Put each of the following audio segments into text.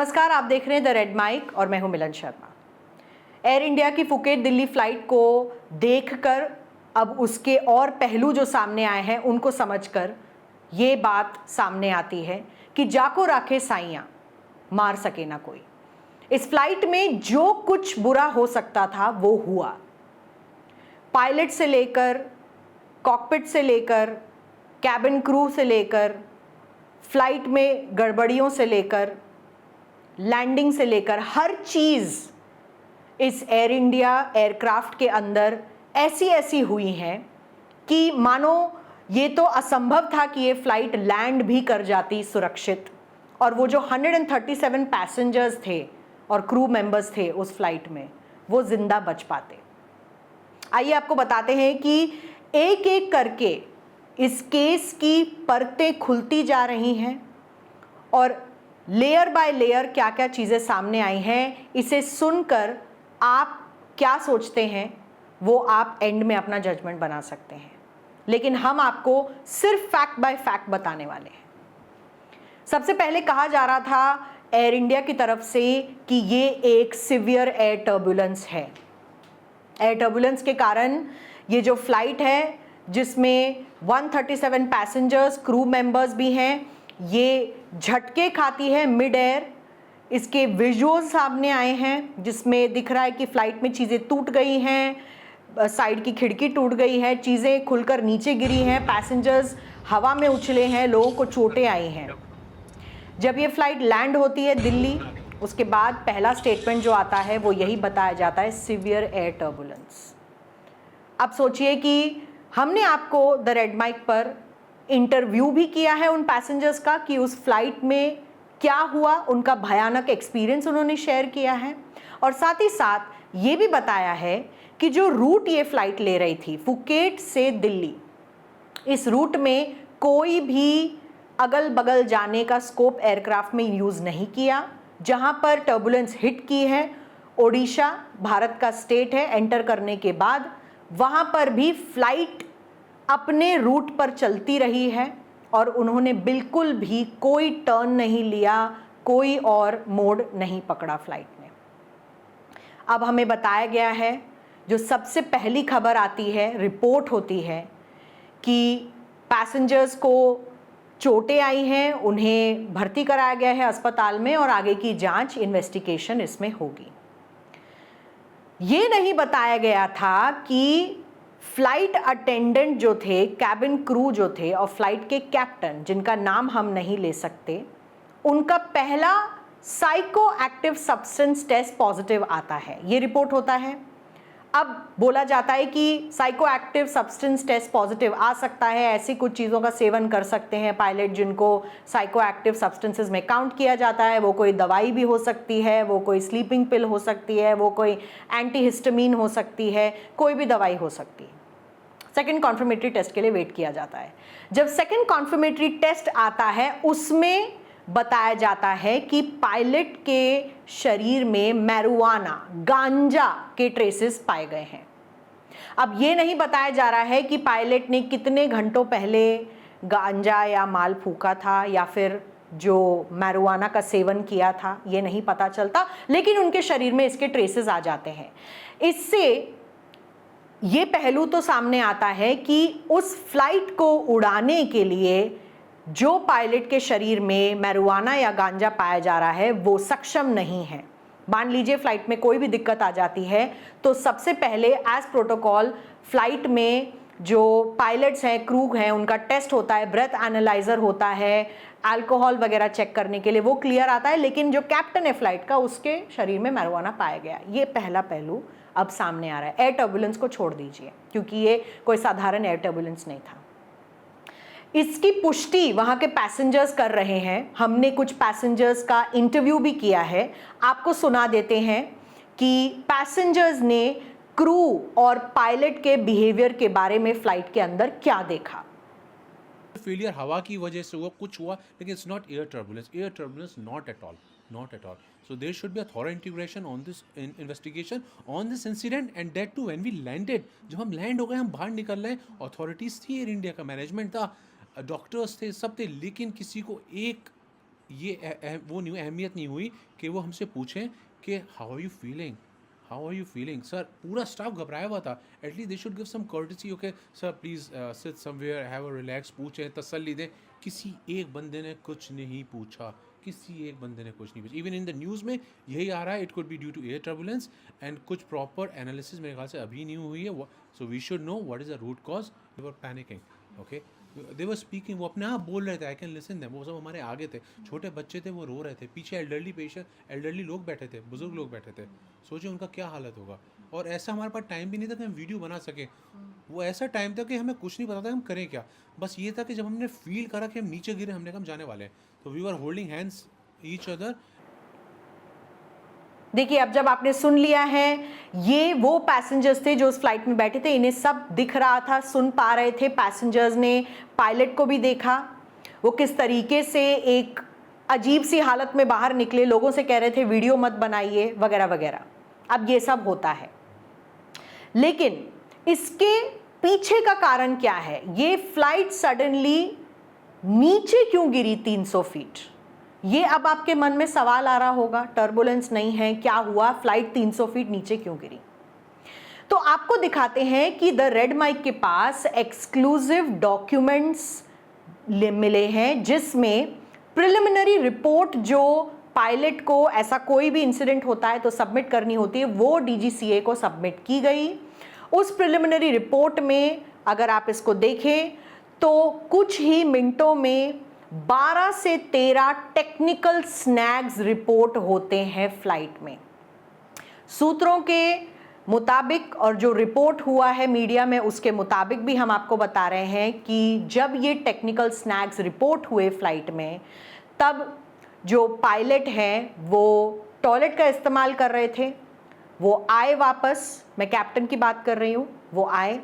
नमस्कार, आप देख रहे हैं द रेड माइक और मैं हूं मिलन शर्मा। एयर इंडिया की फुकेट दिल्ली फ्लाइट को देखकर अब उसके और पहलू जो सामने आए हैं उनको समझकर ये बात सामने आती है कि जाको राखे साइयां, मार सके ना कोई। इस फ्लाइट में जो कुछ बुरा हो सकता था वो हुआ। पायलट से लेकर, कॉकपिट से लेकर, कैबिन क्रू से लेकर, फ्लाइट में गड़बड़ियों से लेकर, लैंडिंग से लेकर हर चीज़ इस एयर इंडिया एयरक्राफ्ट के अंदर ऐसी हुई हैं कि मानो ये तो असंभव था कि ये फ्लाइट लैंड भी कर जाती सुरक्षित, और वो जो 137 पैसेंजर्स थे और क्रू मेंबर्स थे उस फ्लाइट में, वो जिंदा बच पाते। आइए आपको बताते हैं कि एक एक करके इस केस की परतें खुलती जा रही हैं और लेयर बाय लेयर क्या क्या चीज़ें सामने आई हैं। इसे सुनकर आप क्या सोचते हैं वो आप एंड में अपना जजमेंट बना सकते हैं, लेकिन हम आपको सिर्फ फैक्ट बाय फैक्ट बताने वाले हैं। सबसे पहले कहा जा रहा था एयर इंडिया की तरफ से कि ये एक सिवियर एयर टर्बुलेंस है। एयर टर्बुलेंस के कारण ये जो फ्लाइट है जिसमें 137 पैसेंजर्स, क्रू मेंबर्स भी हैं, ये झटके खाती है मिड एयर। इसके विजुअल्स सामने आए हैं जिसमें दिख रहा है कि फ्लाइट में चीज़ें टूट गई हैं, साइड की खिड़की टूट गई है, चीज़ें खुलकर नीचे गिरी हैं, पैसेंजर्स हवा में उछले हैं, लोगों को चोटें आई हैं। जब ये फ्लाइट लैंड होती है दिल्ली, उसके बाद पहला स्टेटमेंट जो आता है वो यही बताया जाता है, सिवियर एयर टर्बुलेंस। अब सोचिए कि हमने आपको द रेड माइक पर इंटरव्यू भी किया है उन पैसेंजर्स का कि उस फ्लाइट में क्या हुआ, उनका भयानक एक्सपीरियंस उन्होंने शेयर किया है, और साथ ही साथ ये भी बताया है कि जो रूट ये फ्लाइट ले रही थी फुकेट से दिल्ली, इस रूट में कोई भी अगल बगल जाने का स्कोप एयरक्राफ्ट में यूज़ नहीं किया। जहां पर टर्बुलेंस हिट की है, ओडिशा भारत का स्टेट है, एंटर करने के बाद वहां पर भी फ्लाइट अपने रूट पर चलती रही है और उन्होंने बिल्कुल भी कोई टर्न नहीं लिया, कोई और मोड नहीं पकड़ा फ्लाइट ने। अब हमें बताया गया है, जो सबसे पहली खबर आती है, रिपोर्ट होती है कि पैसेंजर्स को चोटें आई हैं, उन्हें भर्ती कराया गया है अस्पताल में और आगे की जांच, इन्वेस्टिगेशन इसमें होगी। ये नहीं बताया गया था कि फ्लाइट अटेंडेंट जो थे, कैबिन क्रू जो थे और फ्लाइट के कैप्टन जिनका नाम हम नहीं ले सकते, उनका पहला psycho active substance test positive आता है। ये रिपोर्ट होता है। अब बोला जाता है कि psycho active substance test positive आ सकता है, ऐसी कुछ चीज़ों का सेवन कर सकते हैं पायलट जिनको साइको एक्टिव सब्सटेंसेस में काउंट किया जाता है। वो कोई दवाई भी हो सकती है, वो कोई स्लीपिंग पिल हो सकती है, वो कोई एंटीहिस्टामिन हो सकती है, कोई भी दवाई हो सकती है। सेकेंड कॉन्फर्मेटरी टेस्ट के लिए वेट किया जाता है। जब सेकेंड कॉन्फर्मेटरी टेस्ट आता है उसमें बताया जाता है कि पायलट के शरीर में मैरुआना, गांजा के ट्रेसेस पाए गए हैं। अब ये नहीं बताया जा रहा है कि पायलट ने कितने घंटों पहले गांजा या माल फूका था या फिर जो मैरुआना का सेवन किया था, ये नहीं पता चलता, लेकिन उनके शरीर में इसके ट्रेसेस आ जाते हैं। इससे ये पहलू तो सामने आता है कि उस फ्लाइट को उड़ाने के लिए जो पायलट के शरीर में मैरुआना या गांजा पाया जा रहा है वो सक्षम नहीं है। मान लीजिए फ्लाइट में कोई भी दिक्कत आ जाती है तो सबसे पहले एज प्रोटोकॉल फ्लाइट में जो पायलट्स हैं, क्रू हैं, उनका टेस्ट होता है, ब्रेथ एनालाइजर होता है, अल्कोहल वगैरह चेक करने के लिए, वो क्लियर आता है। लेकिन जो कैप्टन है फ्लाइट का, उसके शरीर में मैरुआना पाया गया। ये पहला पहलू अब सामने आ रहा है। एयर टर्बुलेंस को छोड़ दीजिए क्योंकि ये कोई साधारण एयर टर्बुलेंस नहीं था। इसकी पुष्टि वहां के पैसेंजर्स कर रहे हैं। हमने कुछ पैसेंजर्स का इंटरव्यू भी किया है, आपको सुना देते हैं कि पैसेंजर्स ने क्रू और पायलट के बिहेवियर के बारे में फ्लाइट के अंदर क्या देखा। फेलियर हवा की वजह से हुआ, कुछ हुआ, लेकिन it's not air turbulence not at all. So there should be a thorough integration on this investigation on this incident, and that too when we landed, जब हम लैंड हो गए, हम बाहर निकल रहे, अथॉरिटीज़ थी, एयर इंडिया का मैनेजमेंट था, डॉक्टर्स थे, सब थे, लेकिन किसी को एक वो नहीं अहमियत नहीं हुई कि वो हमसे पूछें कि how are you feeling sir. पूरा स्टाफ घबराया हुआ था। At least they should give some courtesy, okay sir please sit somewhere, have a relax, पूछें, तसल्ली दें। किसी एक बंदे ने कुछ नहीं पूछा, किसी एक बंदे ने कुछ नहीं पूछा। इवन इन द न्यूज़ में यही आ रहा है, it could be due to air turbulence, and कुछ प्रॉपर एनालिसिस मेरे ख्याल से अभी नहीं हुई है। So we should know what is the root cause. They were panicking, okay, they were speaking, वो अपने आप बोल रहे थे, आई कैन लिसन देम। वो सब हमारे आगे थे, छोटे बच्चे थे, वो रो रहे थे। पीछे एल्डरली लोग बैठे थे, बुजुर्ग लोग बैठे थे। सोचिए उनका क्या हालत होगा। और ऐसा हमारे पास टाइम भी नहीं था कि हम वीडियो बना सकें। वो ऐसा टाइम था कि हमें कुछ नहीं पता था हम करें क्या। बस ये था कि जब हमने फील करा कि हम नीचे गिरे, हमने कहा हम जाने वाले हैं, तो we were holding hands each other. देखिए, अब जब आपने सुन लिया है, ये वो पैसेंजर्स थे जो उस फ्लाइट में बैठे थे, इन्हें सब दिख रहा था, सुन पा रहे थे। पैसेंजर्स ने पायलट को भी देखा, वो किस तरीके से एक अजीब सी हालत में बाहर निकले, लोगों से कह रहे थे वीडियो मत बनाइए वगैरह वगैरह। अब ये सब होता है, लेकिन इसके पीछे का कारण क्या है? ये फ्लाइट सडनली नीचे क्यों गिरी 300 फीट? ये अब आपके मन में सवाल आ रहा होगा। टर्बुलेंस नहीं है, क्या हुआ, फ्लाइट 300 फीट नीचे क्यों गिरी? तो आपको दिखाते हैं कि द रेड माइक के पास एक्सक्लूसिव डॉक्यूमेंट्स मिले हैं, जिसमें प्रिलिमिनरी रिपोर्ट जो पायलट को ऐसा कोई भी इंसिडेंट होता है तो सबमिट करनी होती है, वो डीजीसीए को सबमिट की गई। उस प्रिलिमिनरी रिपोर्ट में अगर आप इसको देखें तो कुछ ही मिनटों में 12 से 13 टेक्निकल स्नैग्स रिपोर्ट होते हैं फ्लाइट में। सूत्रों के मुताबिक और जो रिपोर्ट हुआ है मीडिया में उसके मुताबिक भी हम आपको बता रहे हैं कि जब ये टेक्निकल स्नैग्स रिपोर्ट हुए फ्लाइट में, तब जो पायलट हैं वो टॉयलेट का इस्तेमाल कर रहे थे। वो आए वापस, मैं कैप्टन की बात कर रही हूँ, वो आए,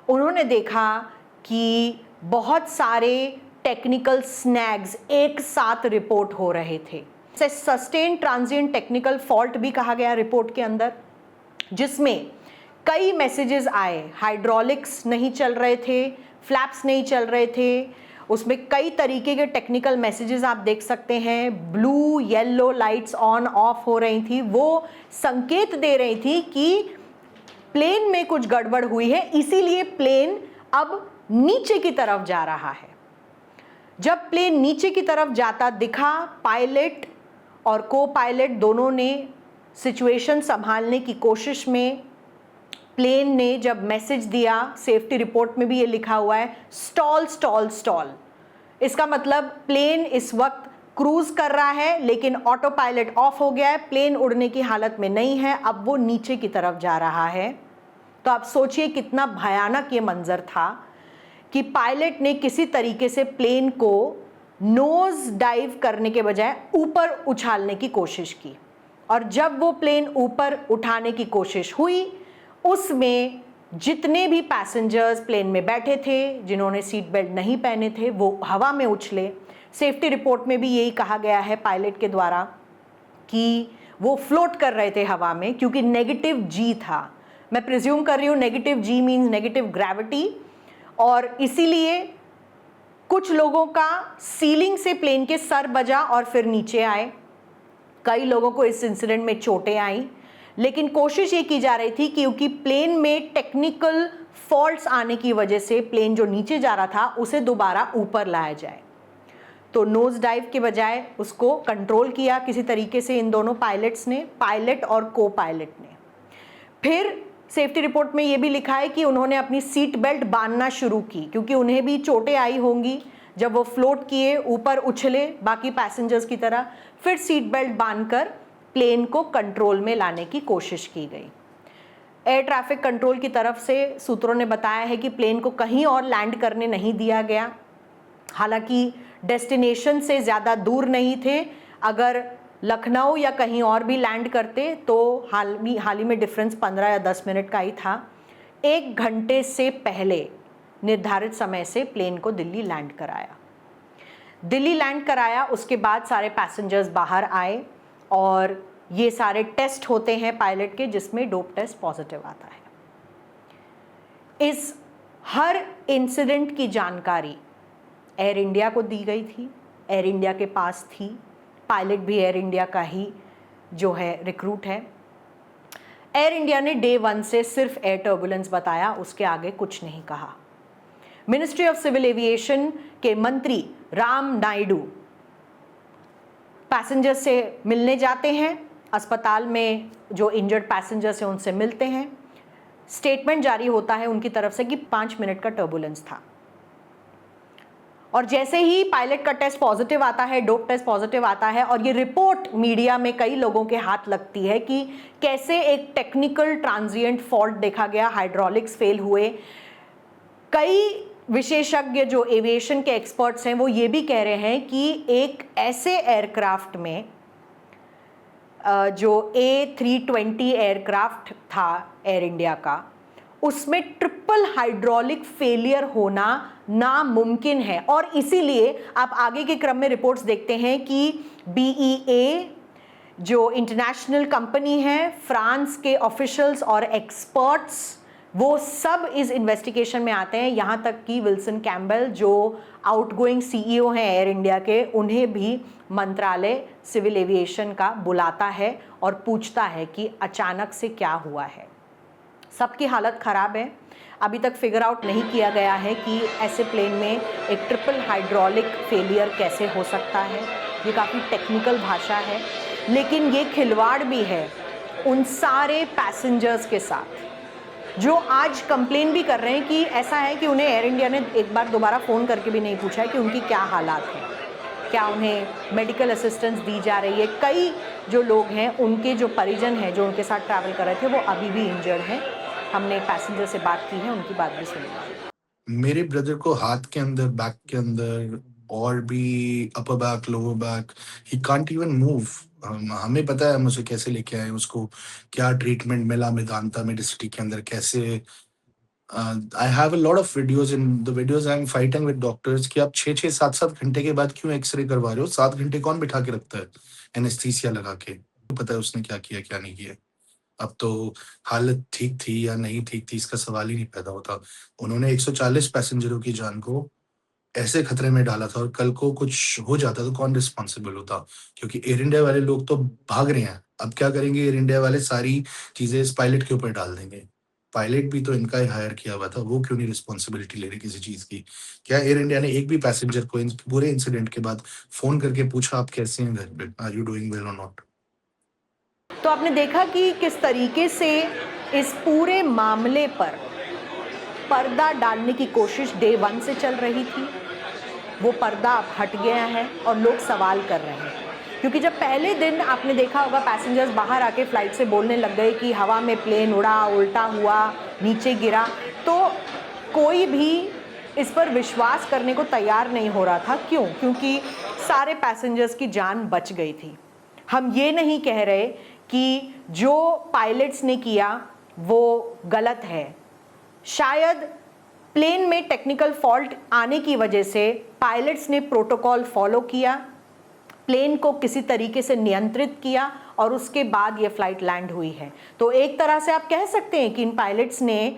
उन्होंने देखा कि बहुत सारे टेक्निकल स्नैग्स एक साथ रिपोर्ट हो रहे थे। सस्टेन ट्रांजिएंट टेक्निकल फॉल्ट भी कहा गया रिपोर्ट के अंदर, जिसमें कई मैसेजेस आए। हाइड्रोलिक्स नहीं चल रहे थे, फ्लैप्स नहीं चल रहे थे, उसमें कई तरीके के टेक्निकल मैसेजेस आप देख सकते हैं। Blue yellow lights on off हो रही थी, वो संकेत दे रही थी कि प्लेन में कुछ गड़बड़ हुई है, इसीलिए प्लेन अब नीचे की तरफ जा रहा है। जब प्लेन नीचे की तरफ जाता दिखा, पायलट और को पायलट दोनों ने सिचुएशन संभालने की कोशिश में, प्लेन ने जब मैसेज दिया, सेफ्टी रिपोर्ट में भी ये लिखा हुआ है, स्टॉल स्टॉल स्टॉल। इसका मतलब प्लेन इस वक्त क्रूज कर रहा है, लेकिन ऑटो पायलट ऑफ हो गया है, प्लेन उड़ने की हालत में नहीं है, अब वो नीचे की तरफ जा रहा है। तो आप सोचिए कितना भयानक ये मंजर था कि पायलट ने किसी तरीके से प्लेन को नोज डाइव करने के बजाय ऊपर उछालने की कोशिश की, और जब वो प्लेन ऊपर उठाने की कोशिश हुई, उसमें जितने भी पैसेंजर्स प्लेन में बैठे थे, जिन्होंने सीट बेल्ट नहीं पहने थे, वो हवा में उछले। सेफ्टी रिपोर्ट में भी यही कहा गया है पायलट के द्वारा कि वो फ्लोट कर रहे थे हवा में, क्योंकि नेगेटिव जी था। मैं प्रिज्यूम कर रही हूँ नेगेटिव जी मीन्स नेगेटिव ग्रेविटी, और इसीलिए कुछ लोगों का सीलिंग से प्लेन के सर बजा और फिर नीचे आए। कई लोगों को इस इंसिडेंट में चोटें आई, लेकिन कोशिश ये की जा रही थी क्योंकि प्लेन में टेक्निकल फॉल्ट्स आने की वजह से प्लेन जो नीचे जा रहा था उसे दोबारा ऊपर लाया जाए। तो नोज डाइव के बजाय उसको कंट्रोल किया किसी तरीके से इन दोनों पायलट्स ने, पायलट और को पायलट ने। फिर सेफ्टी रिपोर्ट में ये भी लिखा है कि उन्होंने अपनी सीट बेल्ट बांधना शुरू की, क्योंकि उन्हें भी चोटें आई होंगी जब वो फ्लोट किए, ऊपर उछले बाकी पैसेंजर्स की तरह। फिर सीट बेल्ट बांधकर प्लेन को कंट्रोल में लाने की कोशिश की गई। एयर ट्रैफिक कंट्रोल की तरफ से सूत्रों ने बताया है कि प्लेन को कहीं और लैंड करने नहीं दिया गया। हालांकि डेस्टिनेशन से ज़्यादा दूर नहीं थे, अगर लखनऊ या कहीं और भी लैंड करते तो हाल ही में डिफरेंस 15 या 10 मिनट का ही था। 1 घंटे से पहले निर्धारित समय से प्लेन को दिल्ली लैंड कराया। उसके बाद सारे पैसेंजर्स बाहर आए और ये सारे टेस्ट होते हैं पायलट के, जिसमें डोप टेस्ट पॉजिटिव आता है। इस हर इंसिडेंट की जानकारी एयर इंडिया को दी गई थी, एयर इंडिया के पास थी, पायलट भी एयर इंडिया का ही जो है रिक्रूट है। एयर इंडिया ने डे 1 से सिर्फ एयर टर्बुलेंस बताया, उसके आगे कुछ नहीं कहा। मिनिस्ट्री ऑफ सिविल एविएशन के मंत्री राम नायडू पैसेंजर्स से मिलने जाते हैं, अस्पताल में जो इंजर्ड पैसेंजर्स हैं उनसे मिलते हैं। स्टेटमेंट जारी होता है उनकी तरफ से कि 5 मिनट का टर्बुलेंस था, और जैसे ही पायलट का टेस्ट पॉजिटिव आता है, डोप टेस्ट पॉजिटिव आता है, और ये रिपोर्ट मीडिया में कई लोगों के हाथ लगती है कि कैसे एक टेक्निकल ट्रांजिएंट फॉल्ट देखा गया, हाइड्रोलिक्स फेल हुए। कई विशेषज्ञ जो एविएशन के एक्सपर्ट्स हैं वो ये भी कह रहे हैं कि एक ऐसे एयरक्राफ्ट में जो A320 एयरक्राफ्ट था एयर इंडिया का, उसमें ट्रिपल हाइड्रोलिक फेलियर होना नामुमकिन है। और इसीलिए आप आगे के क्रम में रिपोर्ट्स देखते हैं कि BEA जो इंटरनेशनल कंपनी है, फ्रांस के ऑफिशियल्स और एक्सपर्ट्स, वो सब इस इन्वेस्टिगेशन में आते हैं। यहाँ तक कि विल्सन कैम्बेल जो आउटगोइंग CEO हैं एयर इंडिया के, उन्हें भी मंत्रालय सिविल एविएशन का बुलाता है और पूछता है कि अचानक से क्या हुआ है। सबकी हालत ख़राब है। अभी तक फिगर आउट नहीं किया गया है कि ऐसे प्लेन में एक ट्रिपल हाइड्रोलिक फेलियर कैसे हो सकता है। ये काफ़ी टेक्निकल भाषा है, लेकिन ये खिलवाड़ भी है उन सारे पैसेंजर्स के साथ जो आज कंप्लेन भी कर रहे हैं कि ऐसा है कि उन्हें एयर इंडिया ने एक बार दोबारा फ़ोन करके भी नहीं पूछा है कि उनकी क्या हालात हैं, क्या उन्हें मेडिकल असिस्टेंस दी जा रही है। कई जो लोग हैं, उनके जो परिजन हैं जो उनके साथ ट्रैवल कर रहे थे, वो अभी भी इंजर्ड हैं। हमने पैसेंजर से बात की है, उनकी बात भी सुनी। मेरे ब्रदर को हाथ के अंदर, बैक के अंदर और भी upper back, lower back, he can't even move. हमें पता है हम उसे कैसे लेके आए, उसको क्या ट्रीटमेंट मिला मेदांता मेडिसिटी के अंदर, कैसे। I have a lot of videos, in the videos I am fighting with doctors कि आप 6-6, 7-7 घंटे के बाद क्यों एक्सरे करवा रहे हो? 7 घंटे कौन बिठा के रखता है एनेस्थीसिया लगा के? पता है उसने क्या किया क्या नहीं किया। अब तो हालत ठीक थी या नहीं ठीक थी इसका सवाल ही नहीं पैदा होता। उन्होंने 140 पैसेंजरों की जान को ऐसे खतरे में डाला था, और कल को कुछ हो जाता तो कौन रिस्पॉन्सिबल होता? क्योंकि एयर इंडिया वाले लोग तो भाग रहे हैं। अब क्या करेंगे एयर इंडिया वाले? सारी चीजें इस पायलट के ऊपर डाल देंगे। पायलट भी तो इनका ही हायर किया हुआ था, वो क्यों नहीं रिस्पॉन्सिबिलिटी ले रहे किसी चीज की? क्या एयर इंडिया ने एक भी पैसेंजर को इन पूरे इंसिडेंट के बाद फोन करके पूछा आप कैसे हैं घर पे, आर यू डूइंग वेल और नॉट? तो आपने देखा कि किस तरीके से इस पूरे मामले पर पर्दा डालने की कोशिश डे 1 से चल रही थी। वो पर्दा अब हट गया है और लोग सवाल कर रहे हैं, क्योंकि जब पहले दिन आपने देखा होगा पैसेंजर्स बाहर आके फ्लाइट से बोलने लग गए कि हवा में प्लेन उड़ा, उल्टा हुआ, नीचे गिरा, तो कोई भी इस पर विश्वास करने को तैयार नहीं हो रहा था। क्यों? क्योंकि सारे पैसेंजर्स की जान बच गई थी। हम ये नहीं कह रहे कि जो पायलट्स ने किया वो गलत है। शायद प्लेन में टेक्निकल फॉल्ट आने की वजह से पायलट्स ने प्रोटोकॉल फॉलो किया, प्लेन को किसी तरीके से नियंत्रित किया, और उसके बाद ये फ्लाइट लैंड हुई है। तो एक तरह से आप कह सकते हैं कि इन पायलट्स ने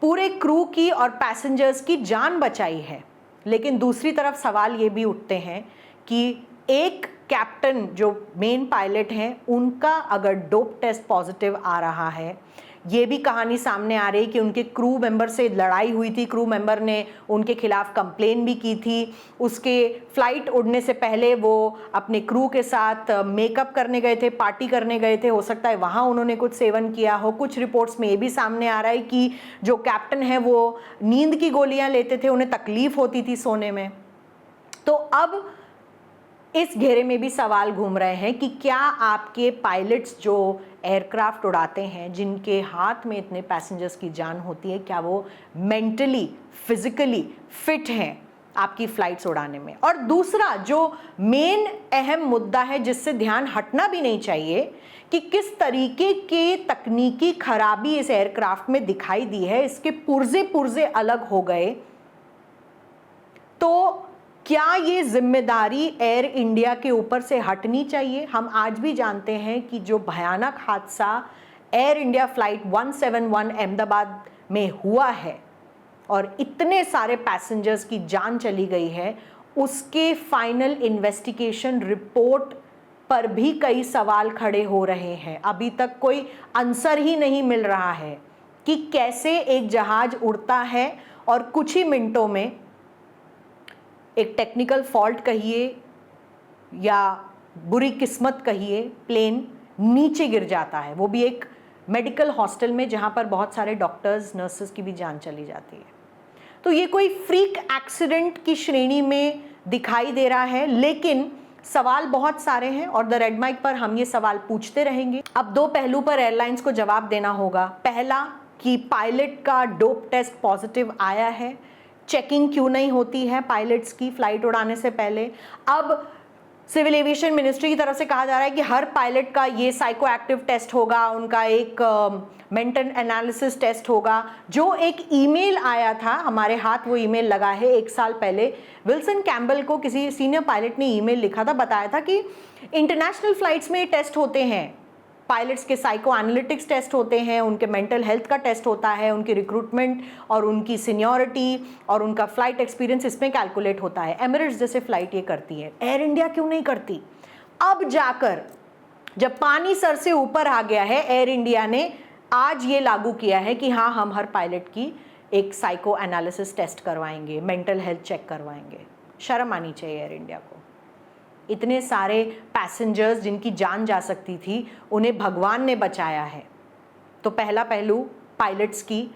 पूरे क्रू की और पैसेंजर्स की जान बचाई है। लेकिन दूसरी तरफ सवाल ये भी उठते हैं कि एक कैप्टन जो मेन पायलट हैं, उनका अगर डोप टेस्ट पॉजिटिव आ रहा है, ये भी कहानी सामने आ रही कि उनके क्रू मेंबर से लड़ाई हुई थी, क्रू मेंबर ने उनके खिलाफ कंप्लेन भी की थी। उसके फ्लाइट उड़ने से पहले वो अपने क्रू के साथ मेकअप करने गए थे, पार्टी करने गए थे, हो सकता है वहाँ उन्होंने कुछ सेवन किया हो। कुछ रिपोर्ट्स में ये भी सामने आ रहा है कि जो कैप्टन है वो नींद की गोलियां लेते थे, उन्हें तकलीफ होती थी सोने में। तो अब इस घेरे में भी सवाल घूम रहे हैं कि क्या आपके पायलट्स जो एयरक्राफ्ट उड़ाते हैं, जिनके हाथ में इतने पैसेंजर्स की जान होती है, क्या वो मेंटली, फिजिकली फिट हैं आपकी फ्लाइट्स उड़ाने में? और दूसरा जो मेन अहम मुद्दा है जिससे ध्यान हटना भी नहीं चाहिए कि किस तरीके के तकनीकी खराबी इस एयरक्राफ्ट में दिखाई दी है, इसके पुर्जे पुर्जे अलग हो गए। तो क्या ये जिम्मेदारी एयर इंडिया के ऊपर से हटनी चाहिए? हम आज भी जानते हैं कि जो भयानक हादसा एयर इंडिया फ्लाइट 171 अहमदाबाद में हुआ है और इतने सारे पैसेंजर्स की जान चली गई है, उसके फाइनल इन्वेस्टिगेशन रिपोर्ट पर भी कई सवाल खड़े हो रहे हैं। अभी तक कोई आंसर ही नहीं मिल रहा है कि कैसे एक जहाज उड़ता है और कुछ ही मिनटों में एक टेक्निकल फॉल्ट कहिए या बुरी किस्मत कहिए, प्लेन नीचे गिर जाता है, वो भी एक मेडिकल हॉस्टल में जहां पर बहुत सारे डॉक्टर्स नर्सेस की भी जान चली जाती है। तो ये कोई फ्रीक एक्सीडेंट की श्रेणी में दिखाई दे रहा है, लेकिन सवाल बहुत सारे हैं और द रेड माइक पर हम ये सवाल पूछते रहेंगे। अब दो पहलू पर एयरलाइंस को जवाब देना होगा। पहला कि पायलट का डोप टेस्ट पॉजिटिव आया है, चेकिंग क्यों नहीं होती है पायलट्स की फ्लाइट उड़ाने से पहले। अब सिविल एविएशन मिनिस्ट्री की तरफ से कहा जा रहा है कि हर पायलट का ये साइको एक्टिव टेस्ट होगा, उनका एक मेंटल एनालिसिस टेस्ट होगा। जो एक ईमेल आया था, हमारे हाथ वो ईमेल लगा है 1 साल पहले, विल्सन कैम्बल को किसी सीनियर पायलट ने ईमेल लिखा था, बताया था कि इंटरनेशनल फ्लाइट्स में ये टेस्ट होते हैं, पायलट्स के साइको एनालिटिक्स टेस्ट होते हैं, उनके मेंटल हेल्थ का टेस्ट होता है, उनकी रिक्रूटमेंट और उनकी सीनियरिटी और उनका फ्लाइट एक्सपीरियंस इसमें कैलकुलेट होता है। एमिरेट्स जैसे फ्लाइट ये करती है, एयर इंडिया क्यों नहीं करती? अब जाकर जब पानी सर से ऊपर आ गया है, एयर इंडिया ने आज ये लागू किया है कि हाँ, हम हर पायलट की एक साइको एनालिसिस टेस्ट करवाएंगे, मेंटल हेल्थ चेक करवाएंगे। शर्म आनी चाहिए एयर इंडिया को। इतने सारे पैसेंजर्स जिनकी जान जा सकती थी, उन्हें भगवान ने बचाया है। तो पहला पहलू पायलट्स की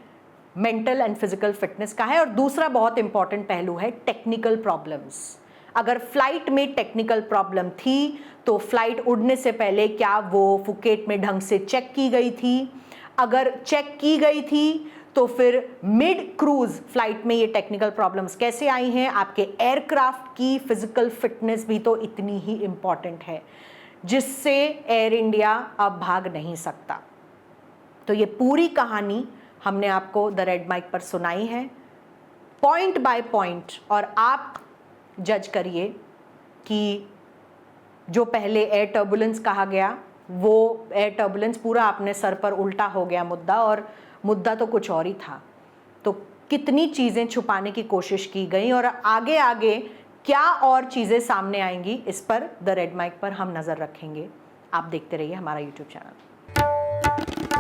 मेंटल एंड फिजिकल फिटनेस का है और दूसरा बहुत इंपॉर्टेंट पहलू है टेक्निकल प्रॉब्लम्स। अगर फ्लाइट में टेक्निकल प्रॉब्लम थी तो फ्लाइट उड़ने से पहले क्या वो फुकेट में ढंग से चेक की गई थी? अगर चेक की गई थी तो फिर मिड क्रूज फ्लाइट में ये टेक्निकल प्रॉब्लम्स कैसे आई हैं? आपके एयरक्राफ्ट की फिजिकल फिटनेस भी तो इतनी ही इंपॉर्टेंट है, जिससे एयर इंडिया अब भाग नहीं सकता। तो ये पूरी कहानी हमने आपको द रेड माइक पर सुनाई है, पॉइंट बाय पॉइंट, और आप जज करिए कि जो पहले एयर टर्बुलेंस कहा गया, वो एयर टर्बुलेंस पूरा अपने सर पर उल्टा हो गया मुद्दा, और मुद्दा तो कुछ और ही था। तो कितनी चीज़ें छुपाने की कोशिश की गई और आगे आगे क्या और चीज़ें सामने आएंगी, इस पर द रेड माइक पर हम नज़र रखेंगे। आप देखते रहिए हमारा यूट्यूब चैनल।